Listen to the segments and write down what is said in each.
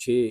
6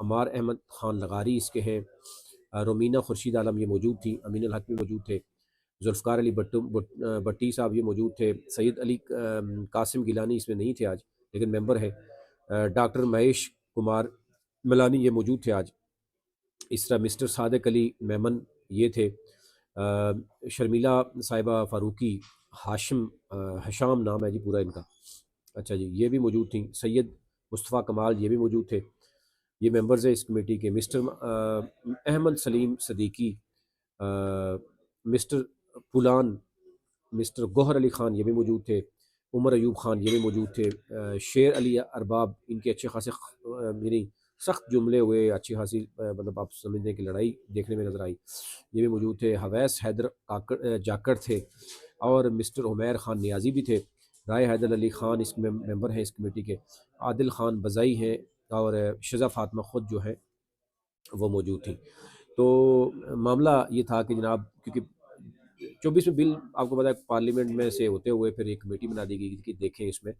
عمار احمد خان لغاری اس کے ہیں، رومینہ خورشید عالم یہ موجود تھی، امین الحق بھی موجود تھے، ذوالفقار علی بٹی صاحب یہ موجود تھے، سید علی قاسم گیلانی اس میں نہیں تھے آج لیکن ممبر ہیں، ڈاکٹر مہیش کمار ملانی یہ موجود تھے آج، اس طرح مسٹر صادق علی میمن یہ تھے، شرمیلا صاحبہ فاروقی، ہاشم حشام نام ہے جی پورا ان کا، اچھا جی یہ بھی موجود تھیں، سید مصطفیٰ کمال یہ بھی موجود تھے، یہ ممبرز ہیں اس کمیٹی کے، مسٹر احمد سلیم صدیقی، مسٹر پولان، مسٹر گوہر علی خان یہ بھی موجود تھے، عمر ایوب خان یہ بھی موجود تھے، شیر علی ارباب ان کے اچھے خاصے میری سخت جملے ہوئے، اچھی خاصی مطلب آپ سمجھنے کی لڑائی دیکھنے میں نظر آئی، یہ بھی موجود تھے، حویس حیدر جاکڑ تھے، اور مسٹر عمیر خان نیازی بھی تھے، رائے حیدر علی خان اس ممبر ہیں اس کمیٹی کے، عادل خان بزائی ہیں، اور شزا فاطمہ خود جو ہے وہ موجود تھیں۔ تو معاملہ یہ تھا کہ جناب کیونکہ 24 میں بل آپ کو پتا ہے پارلیمنٹ میں سے ہوتے ہوئے پھر ایک کمیٹی بنا دی گئی کہ دیکھیں اس میں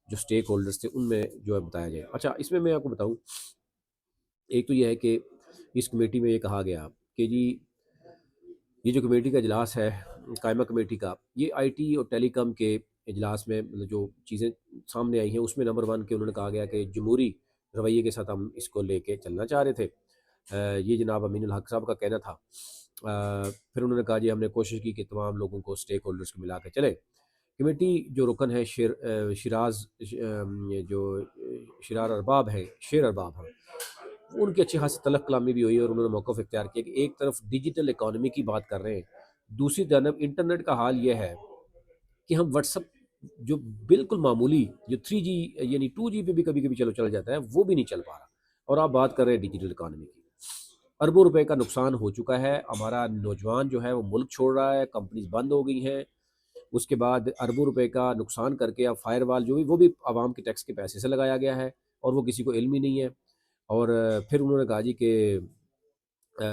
جو سٹیک ہولڈرز تھے ان میں جو ہے بتایا جائے۔ اچھا اس میں آپ کو بتاؤں، ایک تو یہ ہے کہ اس کمیٹی میں یہ کہا گیا کہ جی یہ جو کمیٹی کا اجلاس ہے قائمہ کمیٹی کا، یہ آئی ٹی اور ٹیلی کام کے اجلاس میں جو چیزیں سامنے آئی ہیں اس میں نمبر 1 کہ انہوں نے کہا گیا کہ جمہوری رویے کے ساتھ ہم اس کو لے کے چلنا چاہ رہے تھے، یہ جناب امین الحق صاحب کا کہنا تھا۔ پھر انہوں نے کہا جی ہم نے کوشش کی کہ تمام لوگوں کو سٹیک ہولڈرز کو ملا کے چلے۔ کمیٹی جو رکن ہے شیراز جو شرار ارباب ہیں، شیر ارباب ہیں، ان کی اچھی خاصی طلب کلامی بھی ہوئی اور انہوں نے موقف اختیار کیا کہ ایک طرف ڈیجیٹل اکانومی کی بات کر رہے ہیں، دوسری جانب انٹرنیٹ کا حال یہ ہے کہ ہم واٹس اپ جو بالکل معمولی جو 3G یعنی 2G پہ بھی کبھی کبھی چلو چل جاتا ہے وہ بھی نہیں چل پا رہا، اور آپ بات کر رہے ہیں ڈیجیٹل اکانومی کی۔ اربوں روپے کا نقصان ہو چکا ہے، ہمارا نوجوان جو ہے وہ ملک چھوڑ رہا ہے، کمپنیز بند ہو گئی ہیں، اس کے بعد اربوں روپے کا نقصان کر کے اب فائر وال جو بھی وہ بھی عوام کے ٹیکس کے پیسے سے لگایا گیا ہے اور وہ کسی کو علم ہی نہیں ہے۔ اور پھر انہوں نے کہا جی کہ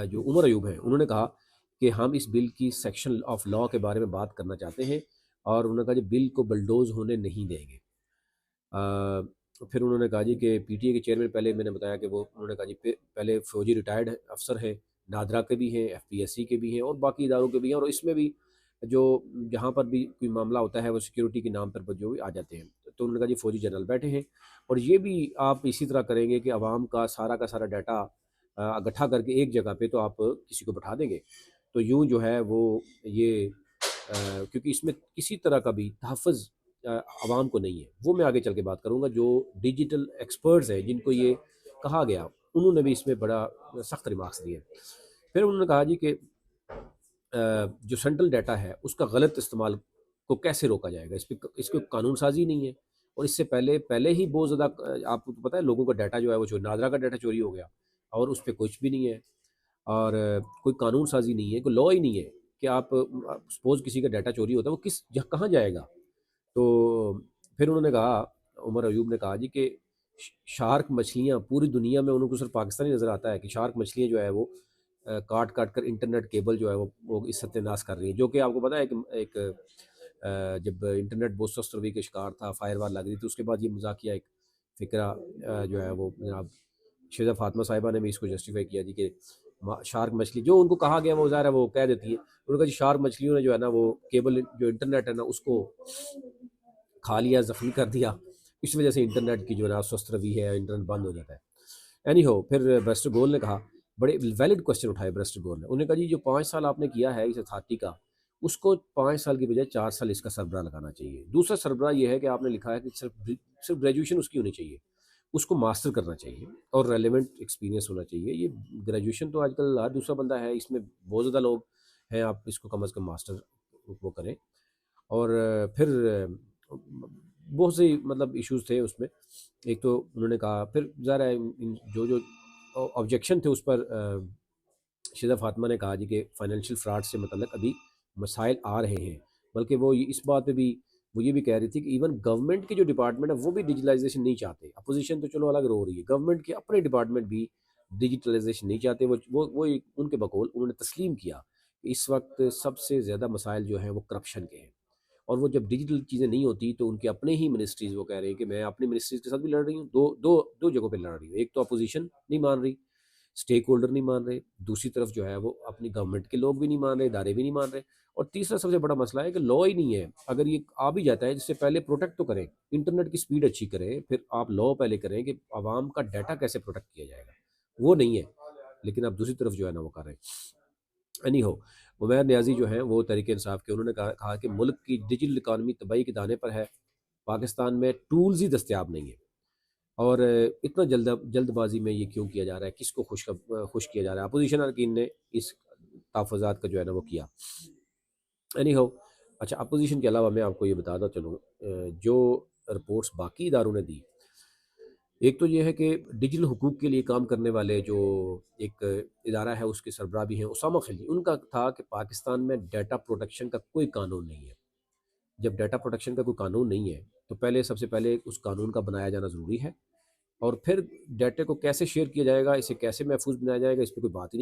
جو عمر ایوب ہیں انہوں نے کہا کہ ہم اس بل کی سیکشن آف لا کے بارے میں بات کرنا چاہتے ہیں، اور انہوں نے کہا جی بل کو بلڈوز ہونے نہیں دیں گے۔ پھر انہوں نے کہا جی کہ پی ٹی اے کے چیئرمین پہلے میں نے بتایا کہ وہ انہوں نے کہا جی پہلے فوجی ریٹائرڈ افسر ہیں، نادرا کے بھی ہیں، ایف پی ایس سی کے بھی ہیں اور باقی اداروں کے بھی ہیں، اور اس میں بھی جو جہاں پر بھی کوئی معاملہ ہوتا ہے وہ سیکیورٹی کے نام پر جو بھی آ جاتے ہیں، تو انہوں نے کہا جی فوجی جنرل بیٹھے ہیں اور یہ بھی آپ اسی طرح کریں گے کہ عوام کا سارا ڈیٹا اکٹھا کر کے ایک جگہ پہ تو آپ کسی کو بٹھا دیں گے، تو یوں جو ہے وہ یہ کیونکہ اس میں کسی طرح کا بھی تحفظ عوام کو نہیں ہے، وہ میں آگے چل کے بات کروں گا۔ جو ڈیجیٹل ایکسپرٹس ہیں جن کو یہ کہا گیا انہوں نے بھی اس میں بڑا سخت ریمارکس دیے۔ پھر انہوں نے کہا جی کہ جو سینٹرل ڈیٹا ہے اس کا غلط استعمال کو کیسے روکا جائے گا، اس کو قانون سازی نہیں ہے، اور اس سے پہلے ہی بہت زیادہ آپ کو پتہ ہے لوگوں کا ڈیٹا جو ہے وہ نادرا کا ڈیٹا چوری ہو گیا اور اس پہ کچھ بھی نہیں ہے، اور کوئی قانون سازی نہیں ہے، کوئی لا ہی نہیں ہے کہ آپ سپوز کسی کا ڈیٹا چوری ہوتا ہے وہ کہاں جائے گا۔ تو پھر انہوں نے کہا، عمر ایوب نے کہا جی کہ شارک مچھلیاں پوری دنیا میں انہوں کو صرف پاکستانی نظر آتا ہے کہ شارک مچھلیاں جو ہے وہ کاٹ کر انٹرنیٹ کیبل جو ہے وہ اس ستیہ ناش کر رہی ہیں، جو کہ آپ کو پتہ ہے کہ ایک جب انٹرنیٹ بہت سست روی کے شکار تھا، فائر وال لگ رہی تھی، اس کے بعد یہ مذاقیہ ایک فکرہ جو ہے وہ جناب شیزہ فاطمہ صاحبہ نے بھی اس کو جسٹیفائی کیا جی کہ شارک مچھلی جو ان کو کہا گیا وہ ظاہر ہے وہ کہہ دیتی ہے، انہوں نے کہا جی شارک مچھلیوں نے جو ہے نا وہ کیبل جو انٹرنیٹ ہے نا اس کو کھا لیا، زخمی کر دیا، اس وجہ سے انٹرنیٹ کی جو ہے نا سست روی ہے، انٹرنیٹ بند ہو جاتا ہے۔ اینی ہو پھر برسٹر گول نے کہا، بڑے ویلڈ کوشچن اٹھائے برسٹر گول نے، انہوں نے کہا جی جو 5 سال آپ نے کیا ہے اس اتھارٹی کا، اس کو 5 سال کی بجائے 4 سال اس کا سربراہ لگانا چاہیے۔ دوسرا سربراہ یہ ہے کہ آپ نے لکھا ہے کہ صرف گریجویشن اس کی ہونی چاہیے، اس کو ماسٹر کرنا چاہیے اور ریلیونٹ ایکسپیرینس ہونا چاہیے۔ یہ گریجویشن تو آج کل ہر دوسرا بندہ ہے، اس میں بہت زیادہ لوگ ہیں، آپ اس کو کم از کم ماسٹر وہ کریں۔ اور پھر بہت سی مطلب ایشوز تھے اس میں، ایک تو انہوں نے کہا پھر ظاہر ہے جو آبجیکشن تھے اس پر شیزہ فاطمہ نے کہا جی کہ فائنینشیل فراڈ سے متعلق ابھی مسائل آ رہے ہیں، بلکہ وہ اس بات پہ بھی وہ یہ بھی کہہ رہی تھی کہ ایون گورنمنٹ کے جو ڈپارٹمنٹ ہے وہ بھی ڈیجیٹلائزیشن نہیں چاہتے، اپوزیشن تو چلو الگ رو رہی ہے، گورنمنٹ کے اپنے ڈپارٹمنٹ بھی ڈیجیٹلائزیشن نہیں چاہتے۔ وہ ان کے بقول انہوں نے تسلیم کیا کہ اس وقت سب سے زیادہ مسائل جو ہیں وہ کرپشن کے ہیں، اور وہ جب ڈیجیٹل چیزیں نہیں ہوتی تو ان کے اپنے ہی منسٹریز وہ کہہ رہے ہیں کہ میں اپنی منسٹریز کے ساتھ بھی لڑ رہی ہوں، دو جگہوں پہ لڑ رہی ہوں، ایک تو اپوزیشن نہیں مان رہی، اسٹیک ہولڈر نہیں مان رہے، دوسری طرف جو ہے وہ اپنی گورنمنٹ کے لوگ بھی نہیں مان رہے، ادارے بھی نہیں مان رہے، اور تیسرا سب سے بڑا مسئلہ ہے کہ لا ہی نہیں ہے۔ اگر یہ آ بھی جاتا ہے جس سے پہلے پروٹیکٹ تو کریں، انٹرنیٹ کی سپیڈ اچھی کریں، پھر آپ لا پہلے کریں کہ عوام کا ڈیٹا کیسے پروٹیکٹ کیا جائے گا، وہ نہیں ہے، لیکن اب دوسری طرف جو ہے نا وہ کر رہے ہیں۔ اینی ہو، عمیر نیازی جو ہیں وہ تحریک انصاف کے، انہوں نے کہا کہ ملک کی ڈیجیٹل اکانومی تباہی کے دانے پر ہے، پاکستان میں ٹولز ہی دستیاب نہیں ہیں، اور اتنا جلد بازی میں یہ کیوں کیا جا رہا ہے، کس کو خوش کیا جا رہا ہے؟ اپوزیشن ارکین نے اس تحفظات کا جو ہے نا وہ کیا۔ اینی ہو، اچھا اپوزیشن کے علاوہ میں آپ کو یہ بتاتا چلوں جو رپورٹس باقی اداروں نے دی، ایک تو یہ ہے کہ ڈیجیٹل حقوق کے لیے کام کرنے والے جو ایک ادارہ ہے اس کے سربراہ بھی ہیں اسامہ خلی، ان کا تھا کہ پاکستان میں ڈیٹا پروٹیکشن کا کوئی قانون نہیں ہے۔ جب ڈیٹا پروٹیکشن کا کوئی قانون نہیں ہے تو پہلے سب سے پہلے اس قانون کا بنایا جانا ضروری ہے، اور پھر ڈیٹا کو کیسے شیئر کیا جائے گا، اسے کیسے محفوظ بنایا جائے گا، اس پہ کوئی بات ہی نہیں